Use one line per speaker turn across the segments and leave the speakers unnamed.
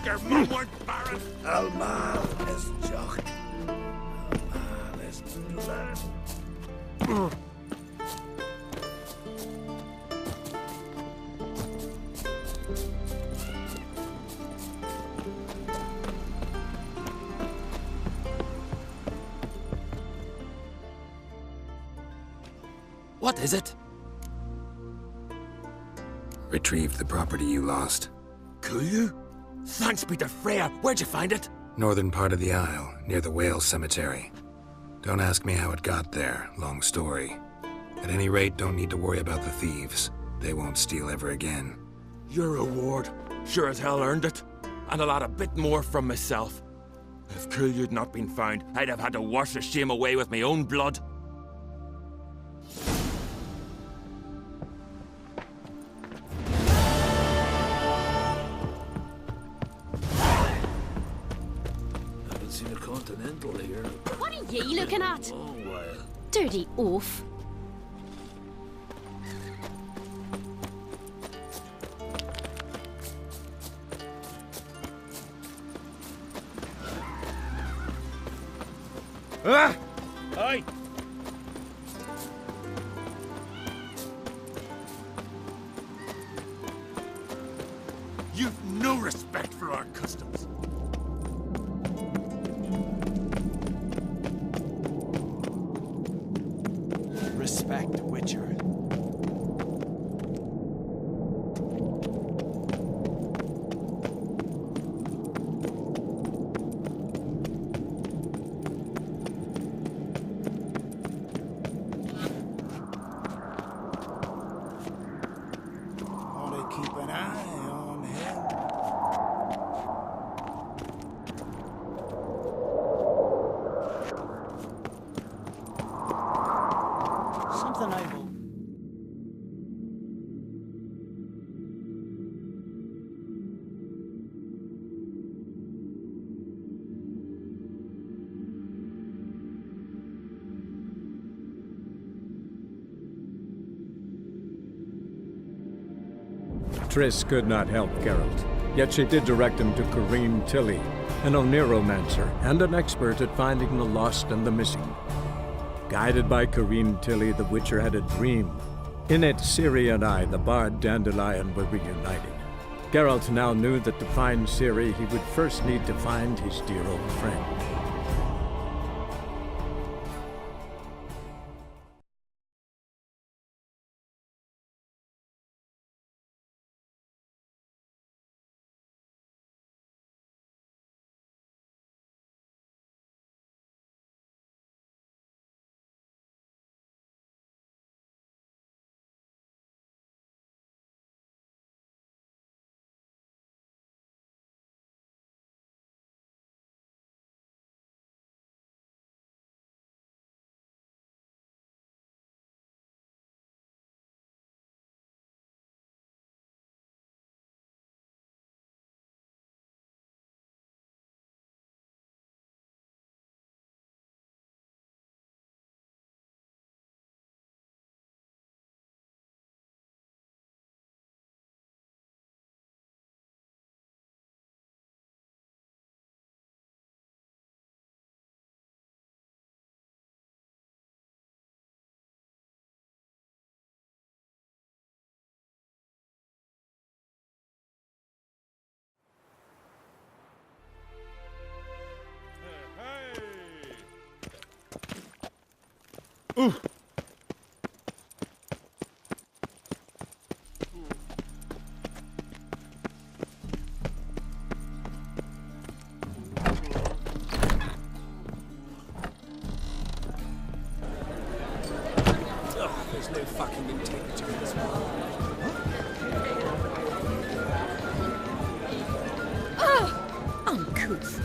Your mum weren't barren.
Almal is jock. Almal is blood.
What is it?
Retrieved the property you lost.
Cool? Thanks be to Freya. Where'd you find it?
Northern part of the Isle, near the whale cemetery. Don't ask me how it got there, long story. At any rate, don't need to worry about the thieves. They won't steal ever again.
Your reward sure as hell earned it. And I'll add a bit more from myself. If Cool'd not been found, I'd have had to wash the shame away with my own blood.
Seen a continental here.
What are ye looking at?
A long while.
Dirty oaf.
Ah! Aye! You've no respect for our customs.
Respect, Witcher.
Ought to keep an eye on him.
Something I will.
Triss could not help Geralt, yet she did direct him to Corrine Tilly, an Oniromancer and an expert at finding the lost and the missing. Guided by Corrine Tilly, the Witcher had a dream. In it, Ciri and I, the bard Dandelion, were reunited. Geralt now knew that to find Ciri, he would first need to find his dear old friend.
There's no fucking integrity in this world.
Uncouth.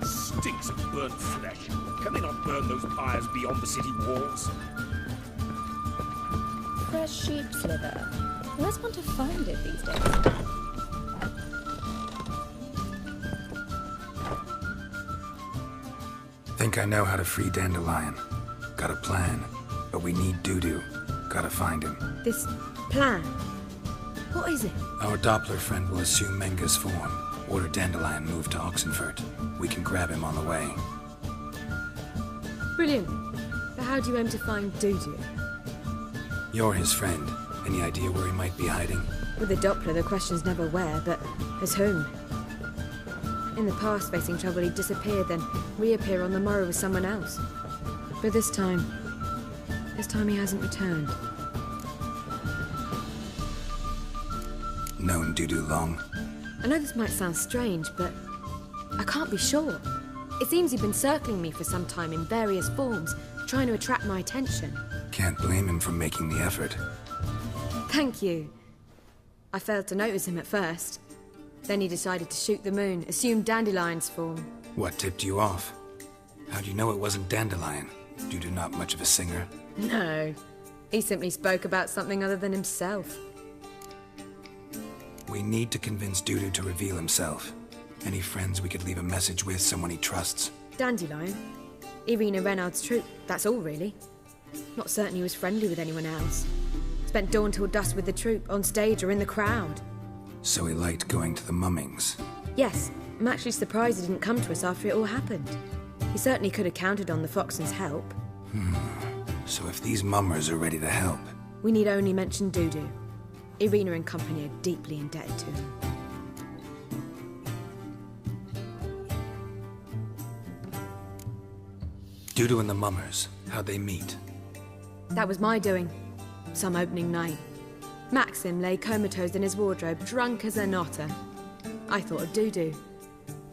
Stinks of burnt flesh. Can they not burn those pyres beyond the city walls?
Fresh sheep's liver. Where's one to find it these days?
Think I know how to free Dandelion. Got a plan, but we need Dudu. Gotta find him.
This plan. What is it?
Our Doppler friend will assume Menga's form. Order Dandelion moved to Oxenfurt. We can grab him on the way.
Brilliant. But how do you aim to find Dudu?
You're his friend. Any idea where he might be hiding?
With the Doppler, the question's never where, but as whom. In the past, facing trouble, he'd disappear, then reappear on the morrow with someone else. But this time he hasn't returned.
Known Dudu long?
I know this might sound strange, but I can't be sure. It seems he'd been circling me for some time in various forms, trying to attract my attention.
Can't blame him for making the effort.
Thank you. I failed to notice him at first. Then he decided to shoot the moon, assume Dandelion's form.
What tipped you off? How'd you know it wasn't Dandelion? Dudu not much of a singer?
No. He simply spoke about something other than himself.
We need to convince Dudu to reveal himself. Any friends we could leave a message with, someone he trusts?
Dandelion? Irina Renard's troupe, that's all really. Not certain he was friendly with anyone else. Spent dawn till dusk with the troupe, on stage or in the crowd.
So he liked going to the mummings.
Yes, I'm actually surprised he didn't come to us after it all happened. He certainly could have counted on the Foxen's help.
So if these mummers are ready to help,
We need only mention Dudu. Irina and company are deeply indebted to him.
Dudu and the mummers, how'd they meet?
That was my doing. Some opening night. Maxim lay comatose in his wardrobe, drunk as an otter. I thought of Dudu.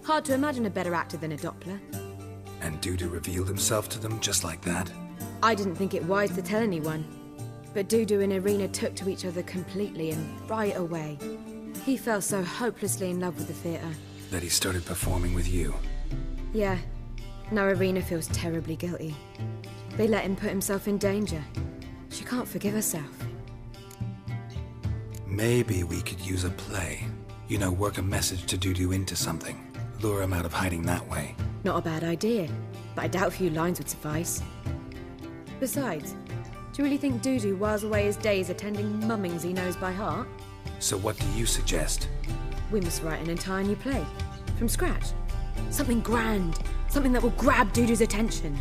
Hard to imagine a better actor than a Doppler.
And Dudu revealed himself to them just like that?
I didn't think it wise to tell anyone. But Dudu and Irina took to each other completely and right away. He fell so hopelessly in love with the theatre.
That he started performing with you?
Yeah. Now Irina feels terribly guilty. They let him put himself in danger. She can't forgive herself.
Maybe we could use a play. You know, work a message to Dudu into something. Lure him out of hiding that way.
Not a bad idea, but I doubt a few lines would suffice. Besides, do you really think Dudu whiles away his days attending mummings he knows by heart?
So what do you suggest?
We must write an entire new play. From scratch. Something grand. Something that will grab Dudu's attention.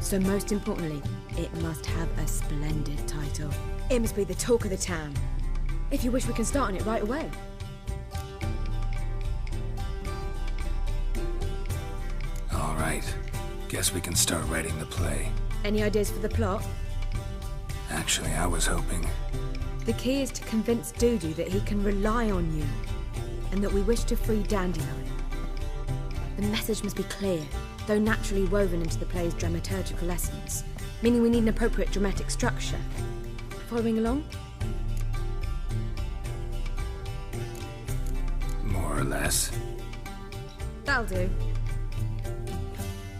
So most importantly, it must have a splendid title. It must be the talk of the town. If you wish, we can start on it right away.
All right. Guess we can start writing the play.
Any ideas for the plot?
Actually, I was hoping.
The key is to convince Dudu that he can rely on you, and that we wish to free Dandelion. The message must be clear, though naturally woven into the play's dramaturgical essence, meaning we need an appropriate dramatic structure. Following along?
More or less.
That'll do.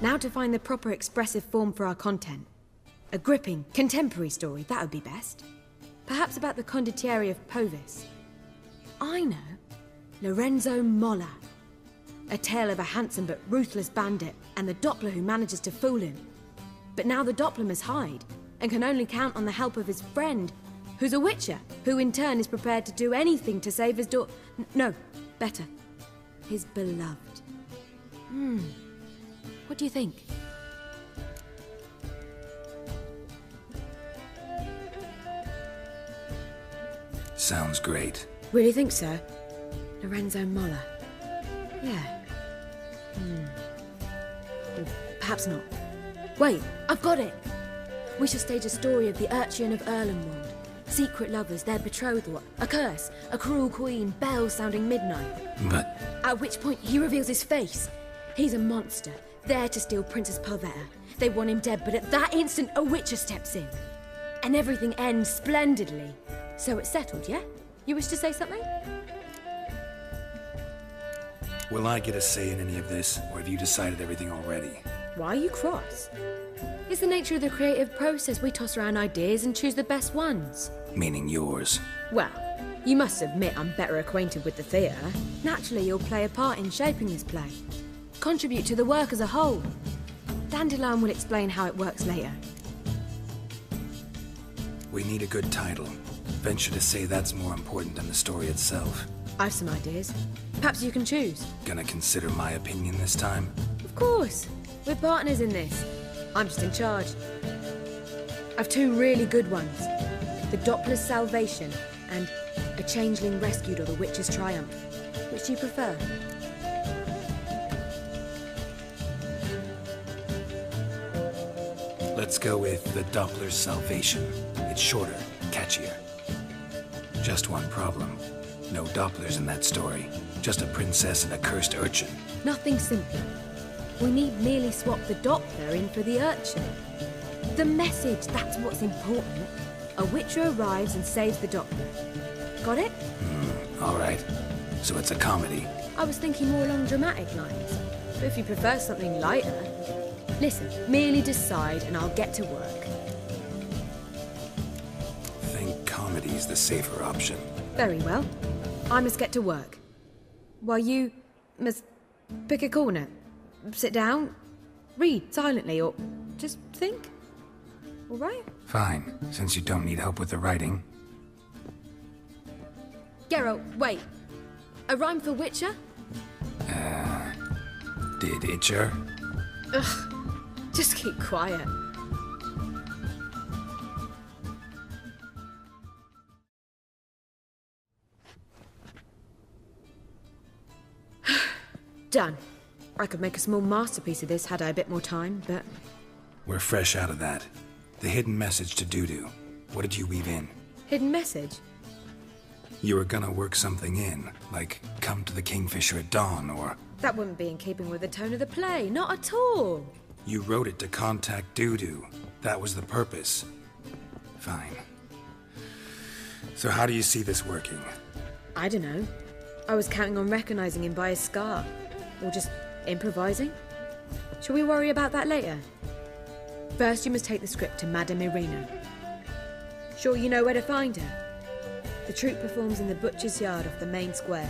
Now to find the proper expressive form for our content. A gripping, contemporary story, that would be best. Perhaps about the condottieri of Povis. I know. Lorenzo Molla. A tale of a handsome but ruthless bandit and the Doppler who manages to fool him. But now the Doppler must hide and can only count on the help of his friend, who's a witcher, who in turn is prepared to do anything to save his daughter. No, better. His beloved. What do you think?
Sounds great.
Really think so? Lorenzo Molla. Yeah. Perhaps not. Wait, I've got it! We shall stage a story of the Urchin of Erlenwald. Secret lovers, their betrothal, a curse, a cruel queen, bells sounding midnight.
But
At which point he reveals his face. He's a monster, there to steal Princess Pavetta. They want him dead, but at that instant a witcher steps in. And everything ends splendidly. So it's settled, yeah? You wish to say something?
will I get a say in any of this, or have you decided everything already?
Why are you cross? It's the nature of the creative process. We toss around ideas and choose the best ones.
Meaning yours.
Well, you must admit I'm better acquainted with the theatre. Naturally, you'll play a part in shaping this play. Contribute to the work as a whole. Dandelion will explain how it works later.
We need a good title. Venture to say that's more important than the story itself.
I've some ideas. Perhaps you can choose.
Gonna consider my opinion this time?
Of course. We're partners in this. I'm just in charge. I've two really good ones. The Doppler's Salvation and A Changeling Rescued or the Witch's Triumph. Which do you prefer?
Let's go with the Doppler's Salvation. It's shorter, catchier. Just one problem. No Dopplers in that story. Just a princess and a cursed urchin.
Nothing simpler. We need merely swap the Doppler in for the urchin. The message, that's what's important. A witcher arrives and saves the Doppler. Got it?
All right. So it's a comedy.
I was thinking more along dramatic lines. But if you prefer something lighter... Listen, merely decide and I'll get to work.
Think comedy's the safer option.
Very well. I must get to work. While you must pick a corner. Sit down, read silently, or just think. All right?
Fine, since you don't need help with the writing.
Geralt, wait. A rhyme for Witcher?
Did Itcher?
Ugh, just keep quiet. Done. I could make a small masterpiece of this had I a bit more time, but...
We're fresh out of that. The hidden message to Dudu. What did you weave in?
Hidden message?
You were gonna work something in, like come to the Kingfisher at dawn, or...
That wouldn't be in keeping with the tone of the play, not at all.
You wrote it to contact Dudu. That was the purpose. Fine. So how do you see this working?
I don't know. I was counting on recognizing him by his scar. Or just improvising. Shall we worry about that later? First, you must take the script to Madame Irina. Sure you know where to find her? The troupe performs in the butcher's yard off the main square.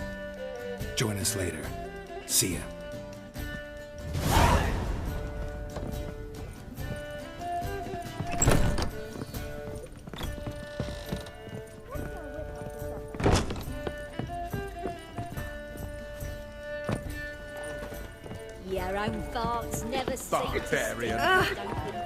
Join us later. See ya.
Your own thoughts never cease.
Barbarian.
Don't